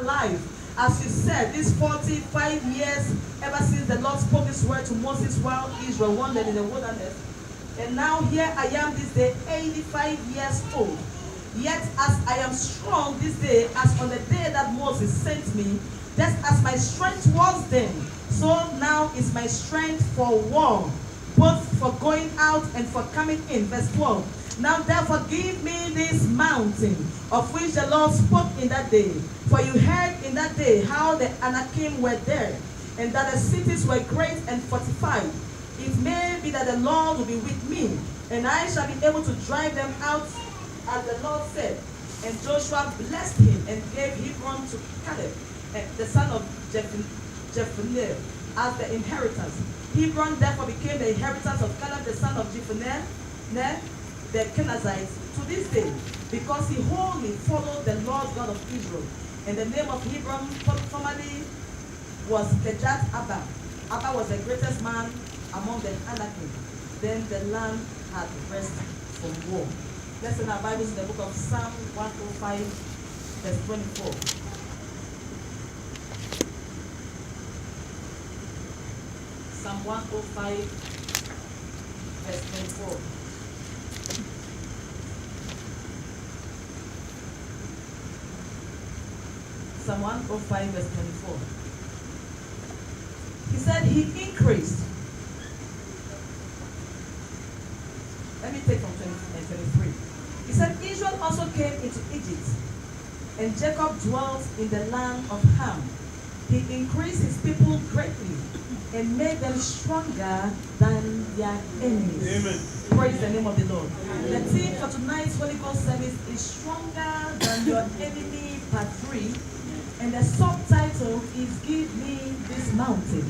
alive. As you said, these 45 years, ever since the Lord spoke this word to Moses while Israel wandered in the wilderness. And now here I am this day, 85 years old. Yet as I am strong this day, as on the day that Moses sent me, just as my strength was then, so now is my strength for war, both for going out and for coming in. Verse 12. Now therefore give me this mountain, of which the Lord spoke in that day. For you heard in that day how the Anakim were there, and that the cities were great and fortified. It may be that the Lord will be with me, and I shall be able to drive them out, as the Lord said. And Joshua blessed him and gave Hebron to Caleb, the son of Jephunneh, as the inheritance. Hebron therefore became the inheritance of Caleb, the son of Jephunneh, the Kenazzites, to this day, because he wholly followed the Lord God of Israel. And the name of Hebron formerly was Kirjath Abba. Abba was the greatest man among the Anakim. Then the land had rest from war. Let's in our Bibles in the book of Psalm 105, verse 24. Psalm 105, verse 24. Psalm 105, verse 24. He said he increased. Let me take from 23. He said Israel also came into Egypt, and Jacob dwelt in the land of Ham. He increased his people greatly and made them stronger than their enemies. Amen. Praise the name of the Lord. Amen. The theme for tonight's Holy Ghost service is Stronger Than Your Enemy, Part 3. And the subtitle is Give Me This Mountain.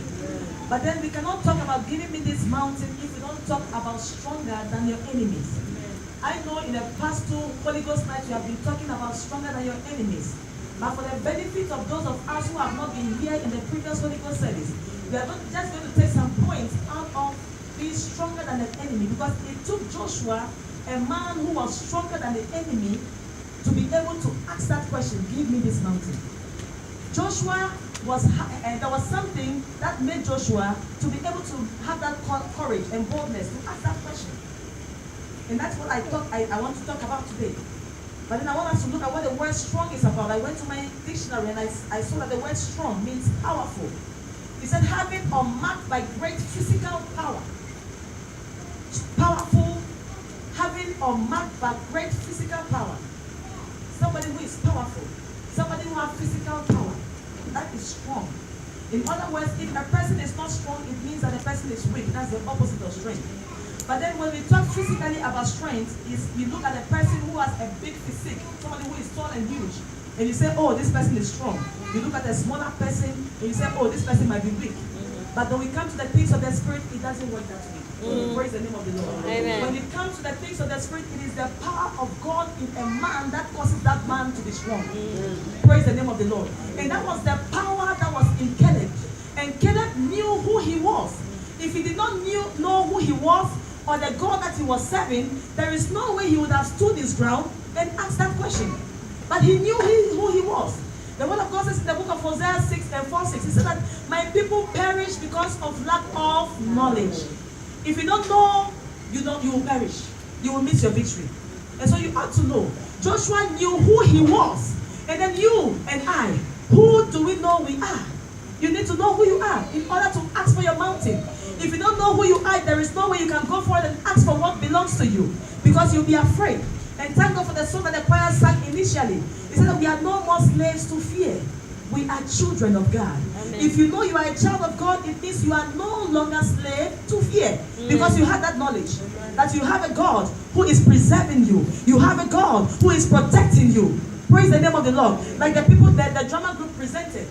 But then we cannot talk about giving me this mountain if we don't talk about stronger than your enemies. I know in the past 2 Holy Ghost nights we have been talking about stronger than your enemies. But for the benefit of those of us who have not been here in the previous Holy Ghost service, we are just going to take some points out of being stronger than an enemy, because it took Joshua, a man who was stronger than the enemy, to be able to ask that question, give me this mountain. Joshua was, and there was something that made Joshua to be able to have that courage and boldness to ask that question. And that's what I want to talk about today. But then I want us to look at what the word strong is about. I went to my dictionary and I saw that the word strong means powerful. It said having or marked by great physical power. Powerful, having or marked by great physical power. Somebody who is powerful. Somebody who has physical power. That is strong. In other words, if a person is not strong, it means that the person is weak. That's the opposite of strength. But then when we talk physically about strength, is we look at a person who has a big physique, somebody who is tall and huge, and you say, oh, this person is strong. You look at a smaller person, and you say, oh, this person might be weak. But when we come to the things of the Spirit, it doesn't work that way. Praise the name of the Lord. Amen. When it comes to the things of the Spirit, it is the power of God in a man that causes that man to be strong. Praise the name of the Lord. And that was the power that was in Caleb. And Caleb knew who he was. If he did not know who he was, or the God that he was serving, there is no way he would have stood his ground and asked that question. But he knew who he was. The word of God says in the book of Hosea 6 and 4:6, he said that my people perish because of lack of knowledge. If you don't know, you will perish. You will miss your victory. And so you ought to know. Joshua knew who he was. And then you and I, who do we know we are? You need to know who you are in order to ask for your mountain. If you don't know who you are, there is no way you can go forward and ask for what belongs to you, because you'll be afraid. And thank God for the song that the choir sang initially. It said that we are no more slaves to fear. We are children of God. Amen. If you know you are a child of God, it means you are no longer slave to fear, because you have that knowledge. Amen. That you have a God who is preserving you. You have a God who is protecting you. Praise the name of the Lord. Like the people that the drama group presented.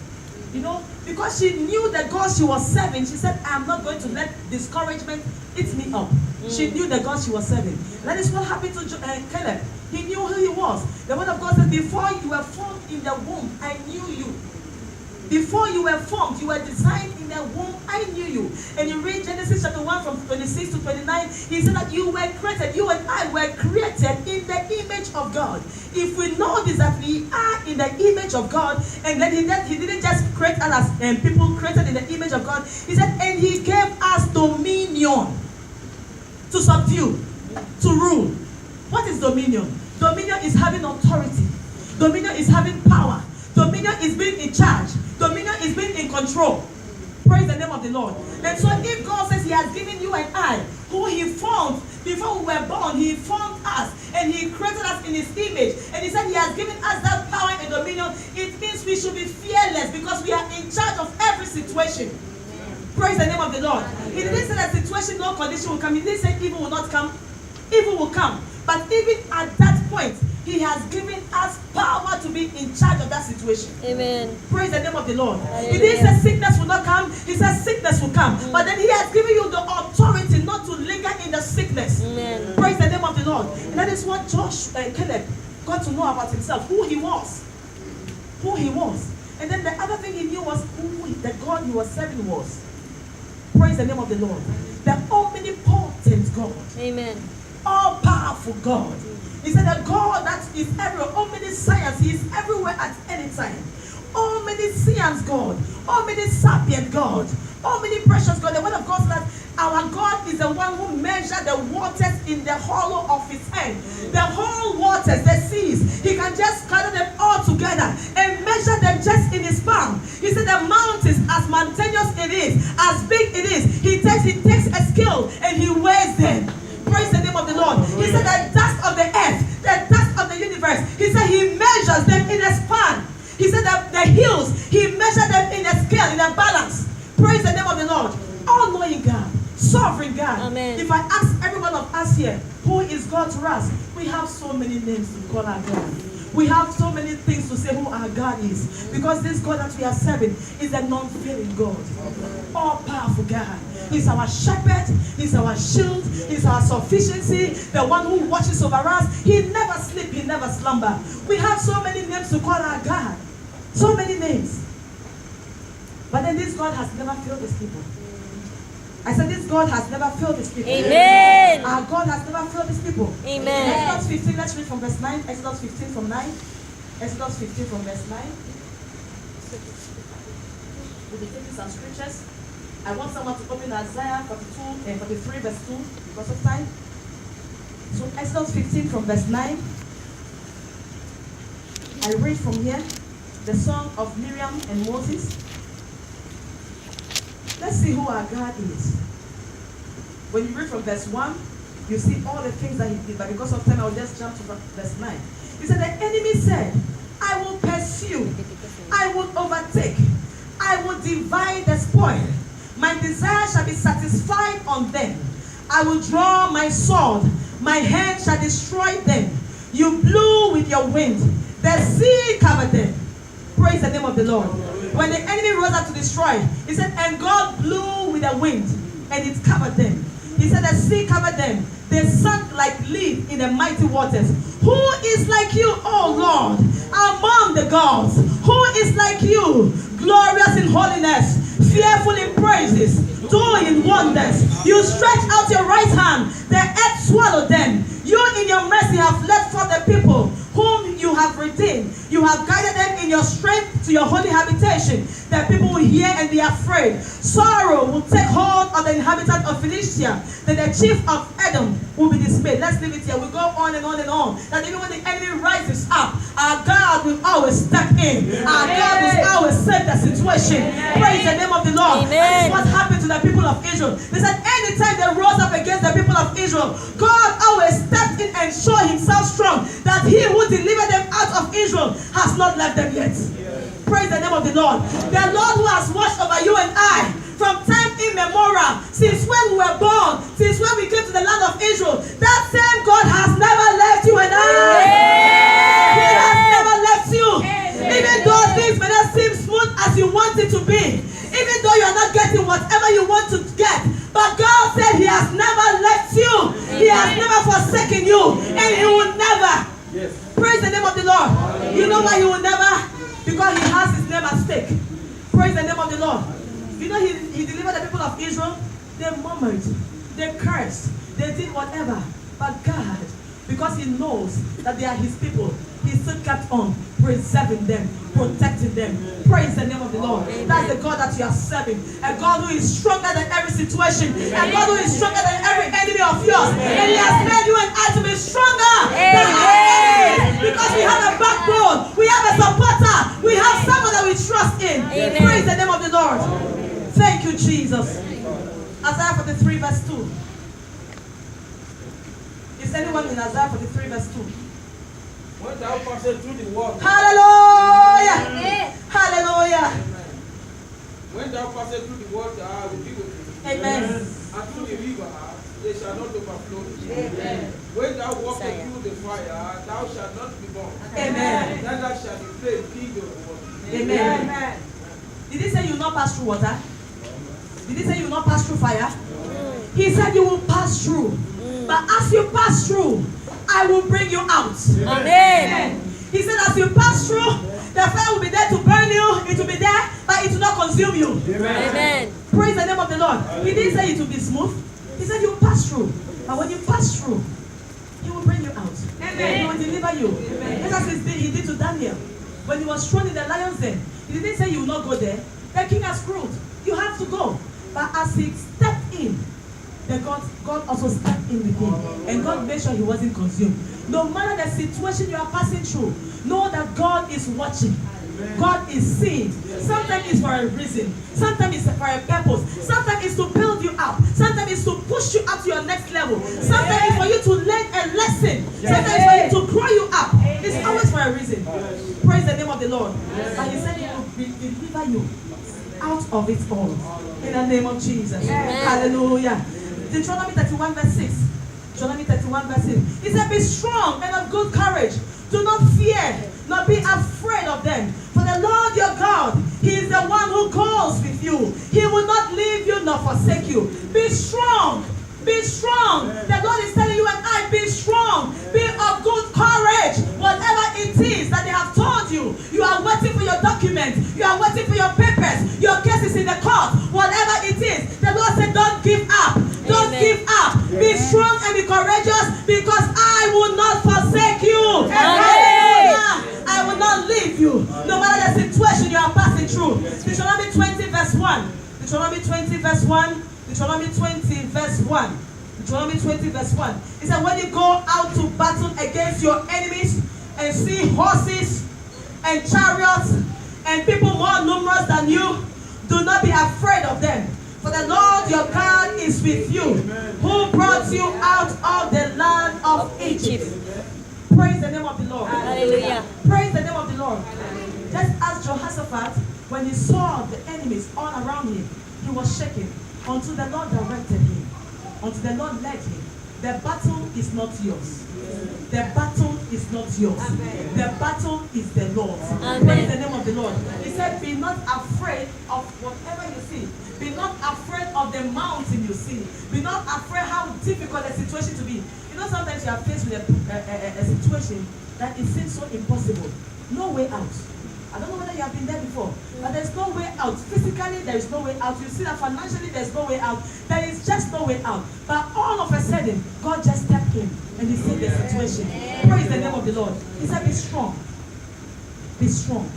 You know, because she knew the God she was serving, she said, I'm not going to let discouragement eat me up. She knew the God she was serving. That is what happened to Caleb. He knew who he was. The word of God said, before you were formed in the womb, I knew you. Before you were formed, you were designed in the womb. I knew you. And you read Genesis chapter 1 from 26 to 29. He said that you were created. You and I were created in the image of God. If we know this, that we are in the image of God, and then he didn't just create us as people created in the image of God. He said, and he gave us dominion to subdue, to rule. What is dominion? Dominion is having authority. Dominion is having power. Dominion is being in charge. Dominion is being in control. Praise the name of the Lord. And so if God says he has given you and I, who he formed before we were born, he formed us and he created us in his image, and he said he has given us that power and dominion, it means we should be fearless because we are in charge of every situation. Praise the name of the Lord. He didn't say that situation, no condition will come. He didn't say evil will not come. Evil will come. But even at that point, he has given us power to be in charge of that situation. Amen. Praise the name of the Lord. Hallelujah. He didn't say sickness will not come. He said sickness will come. But then he has given you the authority not to linger in the sickness. Amen. Praise the name of the Lord. And that is what Caleb got to know about himself, who he was. Who he was. And then the other thing he knew was who the God he was serving was. Praise the name of the Lord. The omnipotent God. Amen. All-powerful God. He said that God that is everywhere, omniscience, he is everywhere at any time. Omniscience God, omnisapient God, omniprecious God. The word of God says that our God is the one who measured the waters in the hollow of his hand. The whole waters, the seas, he can just gather them all together and measure them just in his palm. He said the mountains, as mountainous it is, as big it is, he takes a scale and he weighs them. Praise the name of the Lord. He said the dust of the earth, the dust of the universe, he said he measures them in a span. He said that the hills, he measured them in a scale, in a balance. Praise the name of the Lord. All-knowing God, sovereign God. Amen. If I ask every one of us here, who is God to us? We have so many names to call our God. We have so many things to say who our God is. Because this God that we are serving is a non-failing God. All-powerful God. He's our shepherd. He's our shield. He's our sufficiency. The one who watches over us. He never sleeps. He never slumber. We have so many names to call our God. So many names. But then this God has never failed his people. I said this God has never failed his people. Amen. Our God has never failed his people. Amen. Exodus 15, let's read from verse 9. Exodus 15 from 9. Exodus 15 from verse 9. We'll be taking some scriptures. I want someone to open Isaiah 42 and 43 verse 2 because of time. So Exodus 15 from verse 9. I read from here the song of Miriam and Moses. Let's see who our God is. When you read from verse 1, you see all the things that he did. But because of time, I will just jump to verse 9. He said, the enemy said, I will pursue. I will overtake. I will divide the spoil. My desire shall be satisfied on them. I will draw my sword. My hand shall destroy them. You blew with your wind. The sea covered them. Praise the name of the Lord. When the enemy rose up to destroy, he said, and God blew with the wind, and it covered them. He said, the sea covered them. They sank like lead in the mighty waters. Who is like you, O Lord, among the gods? Who is like you, glorious in holiness, fearful in praises, doing wonders? You stretch out your right hand, the earth swallowed them. You in your mercy have led forth the people whom you have redeemed. You have guided them in your strength to your holy habitation. The people will hear and be afraid. Sorrow will take hold of the inhabitants of Philistia. Then the chief of Edom will be dismayed. Let's leave it here. We go on and on and on. That even when the enemy rises up, our God will always step in. Our God will always save the situation. Praise the name of the Lord. That is what happened to the people of Israel. They said anytime they rose up against the people of Israel, God always stepped in and showed himself strong. That he who delivered them out of Israel has not left them yet. Praise the name of the Lord. The Lord who has watched over you and I from time immemorial, since when we were born, since when we came to the land of Israel, that same God has never left you and I. He has never left you. Even though things may not seem smooth as you want it to be, even though you are not getting whatever you want to get, but God said he has never left you. He has never forsaken you, and he will never. Praise the name of the Lord. You know why he will never? Because he has his name at stake. Praise the name of the Lord. You know, he delivered the people of Israel. They murmured, they cursed, they did whatever. But God, because he knows that they are his people, he still kept on preserving them, protecting them. Praise the name of the Lord. That's the God that you are serving. A God who is stronger than every situation. A God who is stronger than every enemy of yours. And he has made you and I to be stronger than our enemies. Because we have a backbone. We have a supporter. We have someone that we trust in. Praise the name of the Lord. Thank you, Jesus. Isaiah 43 verse 2. Is anyone in Isaiah 43 verse 2? When thou passest through the water. Hallelujah! Amen. Hallelujah! When thou passest through the water, I will be with you. Amen. And through the river, they shall not overflow. Amen. When thou walkest through the fire, thou shalt not be burned. Amen. Neither shall the flame kindle the water. Amen. Amen. Did he say you will not pass through water? Did he say you will not pass through fire? He said you will pass through. But as you pass through, I will bring you out. Amen. He said as you pass through, the fire will be there to burn you. It will be there, but it will not consume you. Amen. Praise the name of the Lord. He didn't say it will be smooth. He said you will pass through. But when you pass through, he will bring you out. Amen. He will deliver you. Just as he did to Daniel. When he was thrown in the lion's den, he didn't say you will not go there. The king has ruled. You have to go. But as he stepped in, God also stepped in with him. And God made sure he wasn't consumed. No matter the situation you are passing through, know that God is watching. God is seeing. Sometimes it's for a reason. Sometimes it's for a purpose. Sometimes it's to build you up. Sometimes it's to push you up to your next level. Sometimes it's for you to learn a lesson. Sometimes it's for you to grow you up. It's always for a reason. Praise the name of the Lord. But he said he will deliver you out of it all. In the name of Jesus. Hallelujah. Deuteronomy 31 verse 6. Deuteronomy 31 verse 6. He said, be strong and of good courage. Do not fear, nor be afraid of them. For the Lord your God, he is the one who goes with you. He will not leave you nor forsake you. Be strong. Be strong. The Lord is telling you and I, be strong. Be of good courage. Whatever it is that they have told you, you are waiting for your documents. You are waiting for your papers. Your case is in the court. Whatever it is, the Lord said, don't give up. Don't give up. Be strong and be courageous because I will not forsake you. I will not leave you. No matter the situation you are passing through. Deuteronomy 20 verse 1. Deuteronomy 20 verse 1. Deuteronomy 20 verse 1. Deuteronomy 20 verse 1. It said, when you go out to battle against your enemies and see horses and chariots and people more numerous than you, do not be afraid of them. For the Lord your God is with you, who brought you out of the land of Egypt. Praise the name of the Lord. Hallelujah. Praise the name of the Lord. Just as Jehoshaphat, when he saw the enemies all around him, he was shaken until the Lord directed him, until the Lord led him. The battle is not yours. The battle is not yours. Amen. The battle is the Lord's. Praise the name of the Lord. He said, be not afraid of whatever you see. Be not afraid of the mountain you see. Be not afraid how difficult the situation to be. You know, sometimes you are faced with a situation that it seems so impossible. No way out. I don't know whether you have been there before, but there's no way out. Physically, there is no way out. You see that financially, there's no way out. There is just no way out. But all of a sudden, God just stepped in and he saved the situation. Praise the name of the Lord. He said, be strong. Be strong.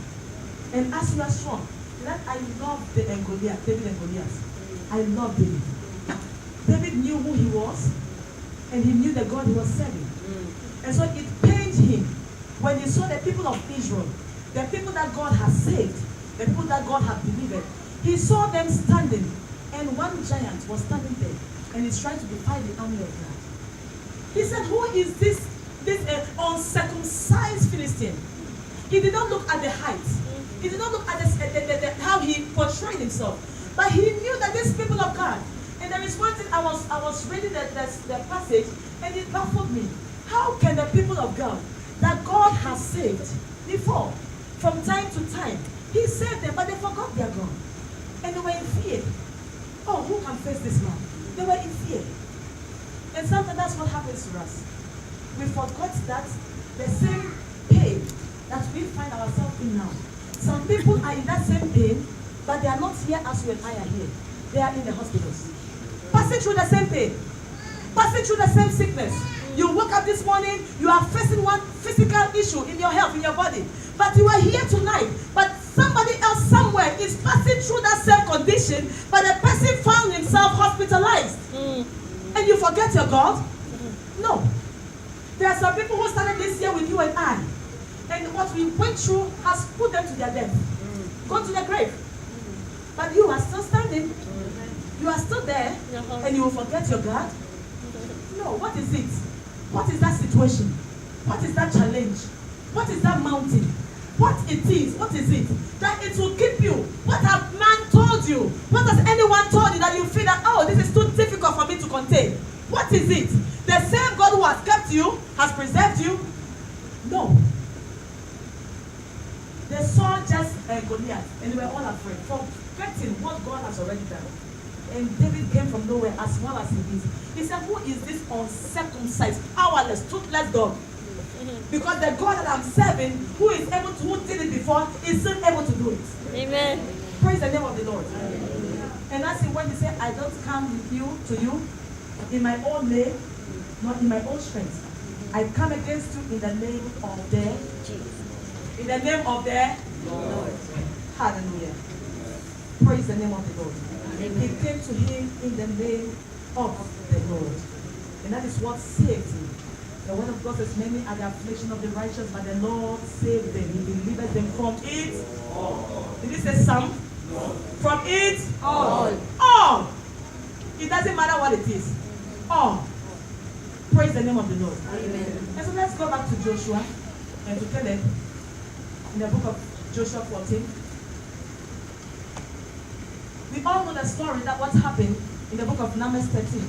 And as you are strong, that I love David and Goliath. I love David. David knew who he was, and he knew the God he was serving. And so it pained him when he saw the people of Israel, the people that God has saved, the people that God has delivered. He saw them standing, and one giant was standing there, and he's trying to defy the army of God. He said, who is this uncircumcised Philistine? He did not look at the height. He did not look at how he portrayed himself. But he knew that these people of God. And there is one thing, I was reading the passage, and it baffled me. How can the people of God that God has saved before, from time to time, he saved them, but they forgot their God. And they were in fear. Oh, who can face this man? They were in fear. And sometimes that's what happens to us. We forgot that the same pain that we find ourselves in now. Some people are in that same pain, but they are not here as you and I are here. They are in the hospitals, passing through the same pain, passing through the same sickness. You woke up this morning, you are facing one physical issue in your health, in your body, but you are here tonight, but somebody else somewhere is passing through that same condition, but the person found himself hospitalized. And you forget your God? No. There are some people who started this year with you and I, and what we went through has put them to their death, gone to their grave. But you are still standing. You are still there, and you will forget your God? No. What is it? What is that situation? What is that challenge? What is that mountain? What it is? What is it? That it will keep you. What have man told you? What has anyone told you that you feel that, oh, this is too difficult for me to contain? What is it? The same God who has kept you, has preserved you? No. They saw just Goliath, and they were all afraid, forgetting what God has already done. And David came from nowhere, as small as he is. He said, who is this uncircumcised, powerless, toothless dog? Because the God that I'm serving, who is able to, who did it before, is still able to do it. Amen. Praise the name of the Lord. And that's it when he said, I don't come with you to you in my own name, not in my own strength. I come against you in the name of the in the name of the Lord. Hallelujah. Praise the name of the Lord. He came to him in the name of the Lord. And that is what saved him. The word of God says, many are the affliction of the righteous, but the Lord saved them. He delivered them from it all. Did he say some? No. From it all. All. It doesn't matter what it is. All. Praise the name of the Lord. Amen. And so let's go back to Joshua and to Caleb in the book of Joshua 14. We all know the story that what happened in the book of Numbers 13.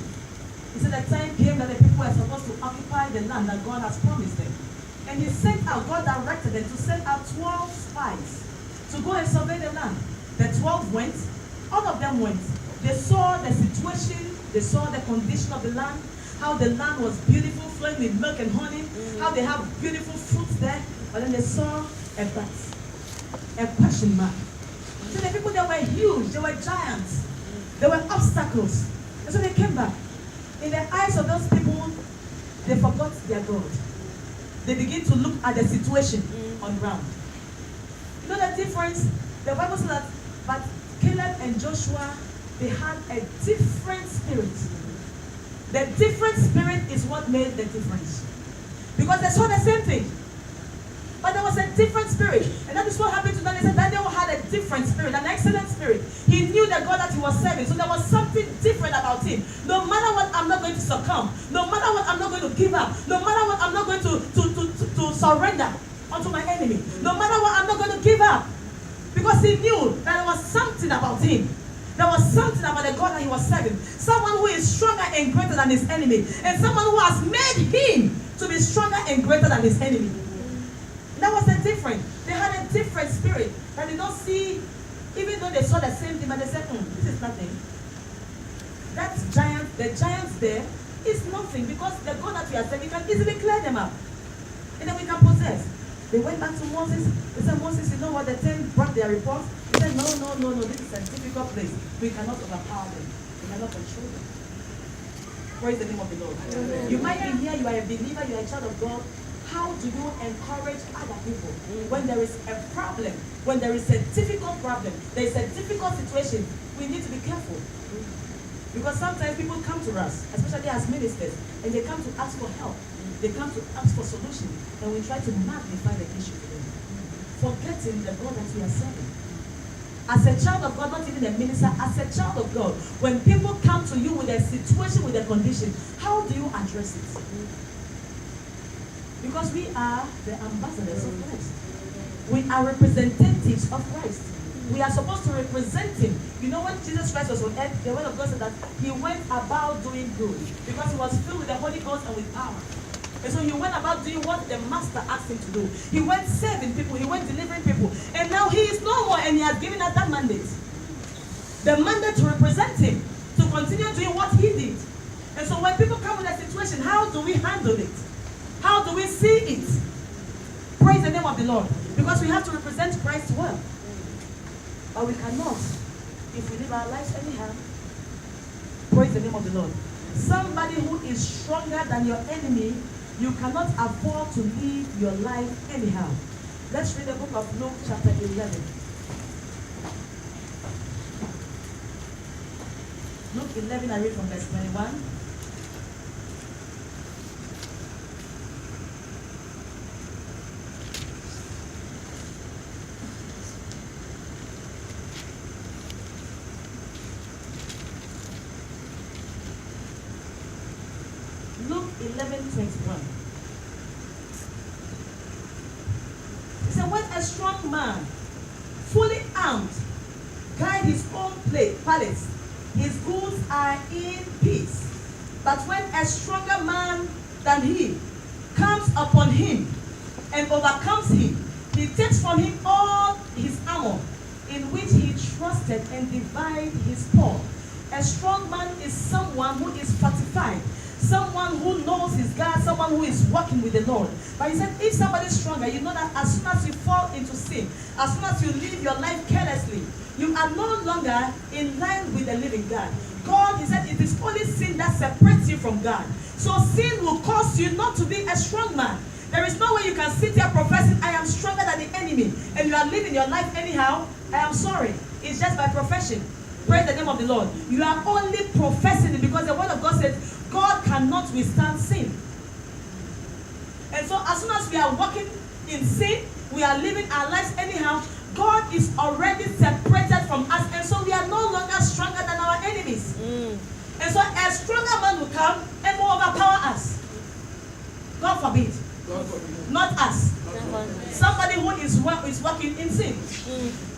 He said the time came that the people were supposed to occupy the land that God has promised them. And he sent out, God directed them to send out 12 spies to go and survey the land. The 12 went, all of them went. They saw the situation, they saw the condition of the land, how the land was beautiful, flowing with milk and honey, how they have beautiful fruits there. But then they saw a but, a question mark. So the people, they were huge, they were giants, they were obstacles. And so they came back. In the eyes of those people, they forgot their God. They begin to look at the situation on ground. You know the difference? The Bible says that, but Caleb and Joshua, they had a different spirit. The different spirit is what made the difference. Because they saw the same thing. But there was a different spirit. And that is what happened to Daniel. He said Daniel had a different spirit, an excellent spirit. He knew the God that he was serving. So there was something different about him. No matter what, I'm not going to succumb. No matter what, I'm not going to give up. No matter what, I'm not going to surrender unto my enemy. No matter what, I'm not going to give up. Because he knew that there was something about him. There was something about the God that he was serving. Someone who is stronger and greater than his enemy. And someone who has made him to be stronger and greater than his enemy. That was a different. They had a different spirit. That they don't see, even though they saw the same thing, but they said, this is nothing. That giant, the giants there is nothing, because the God that we are serving can easily clear them up. And then we can possess. They went back to Moses. They said, Moses, you know what? The 10 brought their report. He said, no, this is a difficult place. We cannot overpower them. We cannot control them. Praise the name of the Lord. Amen. You might be here, you are a believer, you are a child of God. How do you encourage other people when there is a problem, when there is a difficult problem, there is a difficult situation? We need to be careful. Because sometimes people come to us, especially as ministers, and they come to ask for help. They come to ask for solutions, and we try to magnify the issue to them, forgetting the God that we are serving. As a child of God, not even a minister, as a child of God, when people come to you with a situation, with a condition, how do you address it? Because we are the ambassadors of Christ. We are representatives of Christ. We are supposed to represent him. You know, when Jesus Christ was on earth, the word of God said that he went about doing good, because he was filled with the Holy Ghost and with power. And so he went about doing what the master asked him to do. He went saving people, he went delivering people. And now he is no more, and he has given us that mandate. The mandate to represent him, to continue doing what he did. And so when people come with a situation, how do we handle it? How do we see it? Praise the name of the Lord. Because we have to represent Christ well. But we cannot if we live our lives anyhow. Praise the name of the Lord. Somebody who is stronger than your enemy, you cannot afford to live your life anyhow. Let's read the book of Luke chapter 11. Luke 11, I read from verse 21. Luke 11:21. He said, when a strong man, fully armed, guide his own palace, his goods are in peace. But when a stronger man than he comes upon him and overcomes him, he takes from him all his armor, in which he trusted, and divides his spoil. A strong man is someone who is fortified, someone who knows his God, someone who is walking with the Lord. But he said, if somebody is stronger, you know that as soon as you fall into sin, as soon as you live your life carelessly, you are no longer in line with the living God. God, he said, it is only sin that separates you from God. So sin will cause you not to be a strong man. There is no way you can sit here professing, I am stronger than the enemy, and you are living your life anyhow. I am sorry. It's just by profession. Praise the name of the Lord. You are only professing it because the word of God said, God cannot withstand sin. And so as soon as we are walking in sin, we are living our lives anyhow, God is already separated from us, and so we are no longer stronger than our enemies. And so a stronger man will come and will overpower us. God forbid. God forbid. Not us. Somebody who is walking in sin.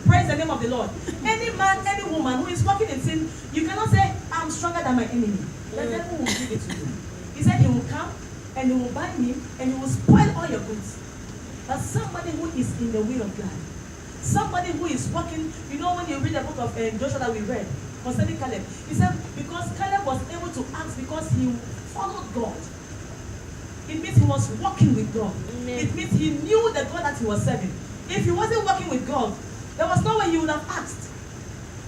Praise the name of the Lord. Any man, any woman who is walking in sin, you cannot say, I'm stronger than my enemy. The devil will give it to you. He said he will come and he will bind him and he will spoil all your goods. But somebody who is in the will of God, somebody who is walking, you know, when you read the book of Joshua that we read concerning Caleb, he said because Caleb was able to ask because he followed God. It means he was walking with God. It means he knew the God that he was serving. If he wasn't walking with God, there was no way he would have asked.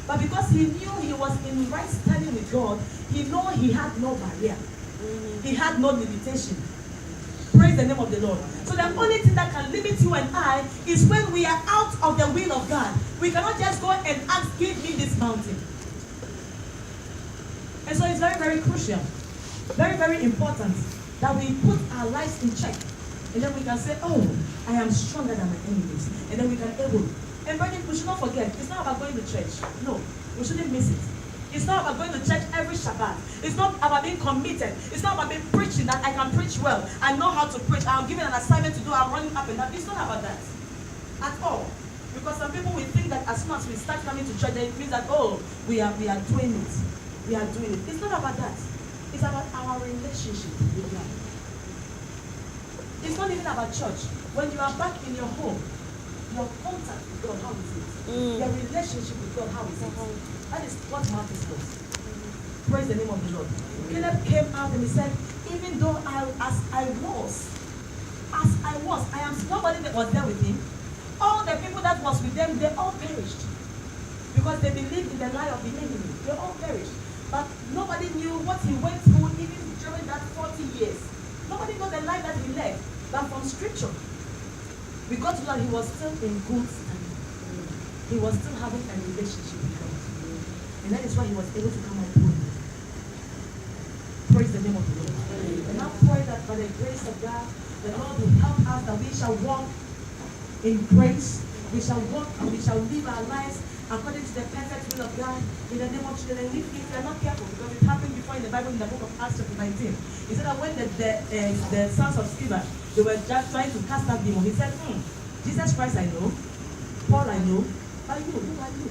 But because he knew he was in right standing with God, he knew he had no barrier. He had no limitation. Praise the name of the Lord. So the only thing that can limit you and I is when we are out of the will of God. We cannot just go and ask, give me this mountain. And so it's very, very crucial, very, very important that we put our lives in check. And then we can say, oh, I am stronger than my enemies. And then we can able. And brethren, we should not forget, it's not about going to church. No, we shouldn't miss it. It's not about going to church every Shabbat. It's not about being committed. It's not about being preaching that I can preach well. I know how to preach. I'm given an assignment to do. I'm running up and down. It's not about that at all. Because some people will think that as soon as we start coming to church, it means that, oh, we are doing it. We are doing it. It's not about that. It's about our relationship with God. It's not even about church. When you are back in your home, your contact with God, how is it? Your relationship with God, how is it? That is what matters most. Praise the name of the Lord. Caleb came out and he said, even though I am nobody that was there with him. All the people that was with them, they all perished. Because they believed in the lie of the enemy. They all perished. But nobody knew what he went through even during that 40 years. Nobody knew the life that he led. But from scripture, we got to know he was still in good standing. He was still having a relationship with God. And that is why he was able to come and pray. Praise the name of the Lord. And I pray that by the grace of God, the Lord will help us that we shall walk in grace. We shall walk and we shall live our lives according to the perfect will of God in the name of Jesus. And if we are not careful, because it happened before in the Bible in the book of Acts chapter 19, he said that when the sons of Sceva, they were just trying to cast out demons, he said, Jesus Christ I know, Paul I know, but you, who are you?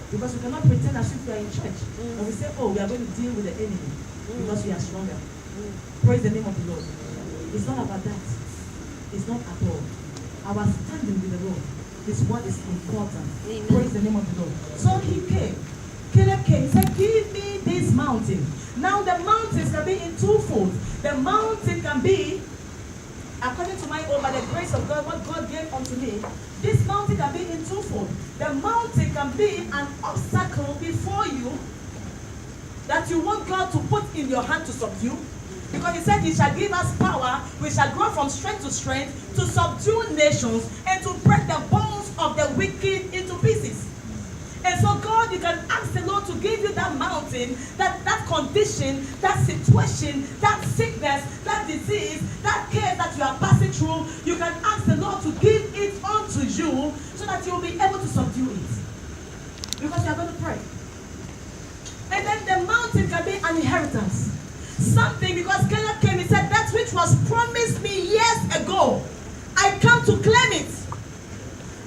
Because we cannot pretend as if we are in church. And we say, oh, we are going to deal with the enemy because we are stronger. Praise the name of the Lord. It's not about that. It's not at all. Our standing with the Lord is what is important. Amen. Praise the name of the Lord. So he came. Caleb came. He said, give me this mountain. Now the mountains can be in twofold. The mountain can be, according to my own, by the grace of God, what God gave unto me, this mountain can be in twofold. The mountain can be an obstacle before you that you want God to put in your hand to subdue. Because he said he shall give us power, we shall grow from strength to strength, to subdue nations and to break the bones of the wicked into pieces. And so God, you can ask the Lord to give you that mountain, that condition, that situation, that sickness, that disease, that care that you are passing through. You can ask the Lord to give it unto you so that you will be able to subdue it. Because you are going to pray. And then the mountain can be an inheritance. Something, because Caleb came, he said, that which was promised me years ago, I come to claim it.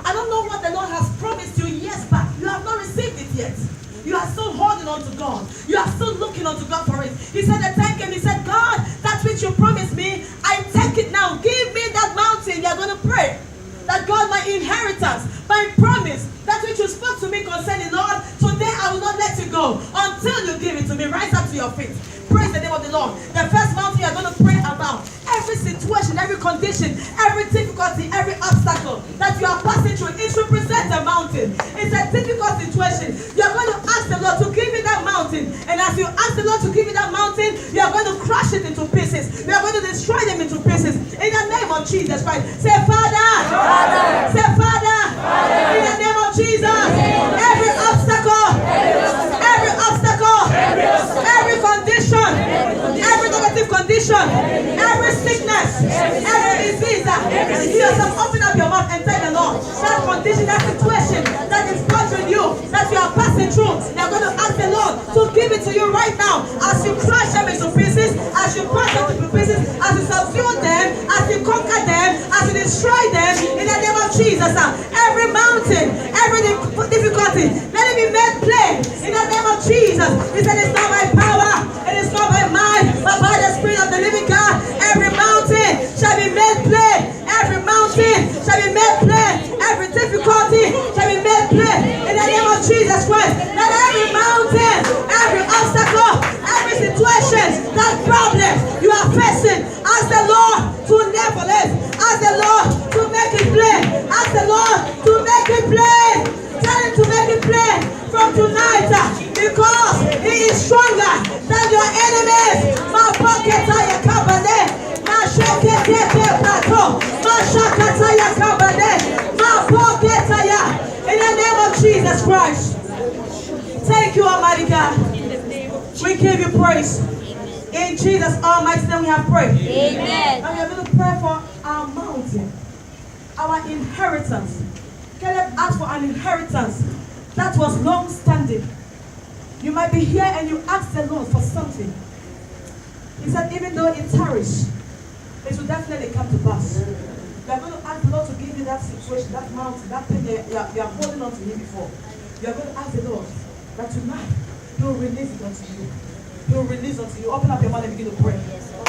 I don't know what the Lord has promised you years back. You have not received it yet. You are still holding on to God. You are still looking unto God for it. He said, the time came, he said, God, that which you promised me, I take it now. Give me that mountain. You are going to pray. That God, my inheritance, my promise, that which you spoke to me concerning, Lord, today I will not let you go until you give it to me. Rise up to your feet. Praise the name of the Lord. The first mountain you are going to pray about, every situation, every condition, every difficulty, every obstacle that you are passing through, it represents a mountain. It's a difficult situation. You are going to ask the Lord to give you that mountain. And as you ask the Lord to give you that mountain, you are going to crush it into pieces. You are going to destroy them into pieces. In the name of Jesus Christ. Say, Father. Father. Say, Father. Father. In the name of Jesus. Every obstacle. Every obstacle. Every condition. Every negative condition. Every sickness. Every disease. You have open up your mouth and tell the Lord that condition, that situation that is bothering you, that you are passing through. You are going to ask the Lord to give it to you right now. As you crush them into pieces, as you crush them into pieces, as you subdue them, as you conquer them, as you destroy them, in the name of Jesus. Every mountain, every difficulty, let it be made plain in the name of Jesus. He said it's not by power, it is not by might, but by the Spirit of the living God. Every mountain shall be made plain. Every mountain shall be made plain. Every difficulty shall be made plain in the name of Jesus Christ. Let every mountain, every obstacle, every situation, that problem you are facing, ask the Lord to never let. Ask the Lord to make it plain. Ask the Lord to make it plain. Tell him to make it plain from tonight, because he is stronger than your enemies. My pocket I kabane. My shakete plateau. My shakata kabane. My pocket in the name of Jesus Christ. Thank you, Almighty God. We give you praise. In Jesus' almighty name we have prayed. Amen. And we are going to pray for our mountain, our inheritance. Caleb asked for an inheritance that was long-standing. You might be here and you ask the Lord for something. He said, even though it tarries, it will definitely come to pass. You are going to ask the Lord to give you that situation, that mountain, that thing you are holding on to Him before. You are going to ask the Lord that tonight He will release it unto you. He will release unto you. Open up your mouth and begin to pray.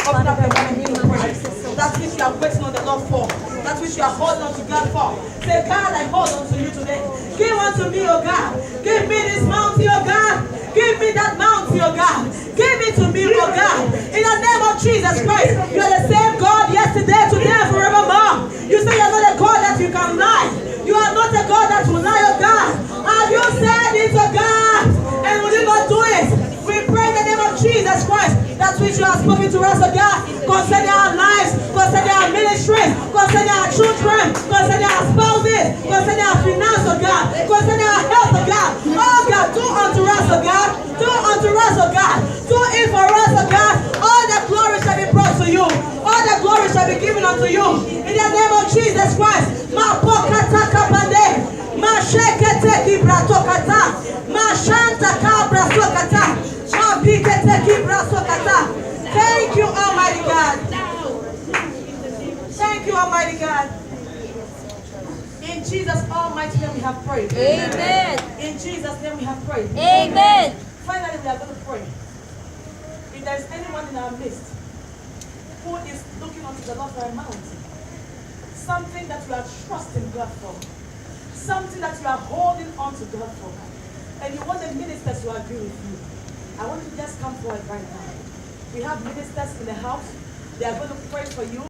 Open up your mouth and begin to pray. That which you are waiting on the Lord for. That which you are holding on to God for. Say, God, I hold on to you today. Give unto me, oh God. Give me this mountain, oh God. Give me that mountain, oh God. Give it to me, oh God. In the name of Jesus Christ. You are the same God yesterday, today, and forevermore. You say you are not a God that you can lie. You are not a God that will lie, oh God. Have you said it, oh God? And will you not do it? We pray in the name of Jesus Christ, that which you have spoken to us, oh God, concerning our lives, concerning our ministries, concerning our children, concerning our spouses, concerning our finance, oh God, concerning our health, oh God. Oh God, do unto us, oh God. Do unto us, oh God. Do it for us, oh God. All the glory shall be brought to you. All the glory shall be given unto you. In the name of Jesus Christ. Ma pokata kapande. Ma shekete kibratokata. Ma shanta kabrasokata. Thank you, Almighty God. Thank you, Almighty God. In Jesus' almighty name we have prayed. Amen. In Jesus' name we have prayed. Amen. Finally, we are going to pray. If there is anyone in our midst who is looking unto the Lord for a mountain, something that you are trusting God for, something that you are holding on to God for, and you want the ministers to agree with you, I want you to just come forward right now. We have ministers in the house. They are going to pray for you.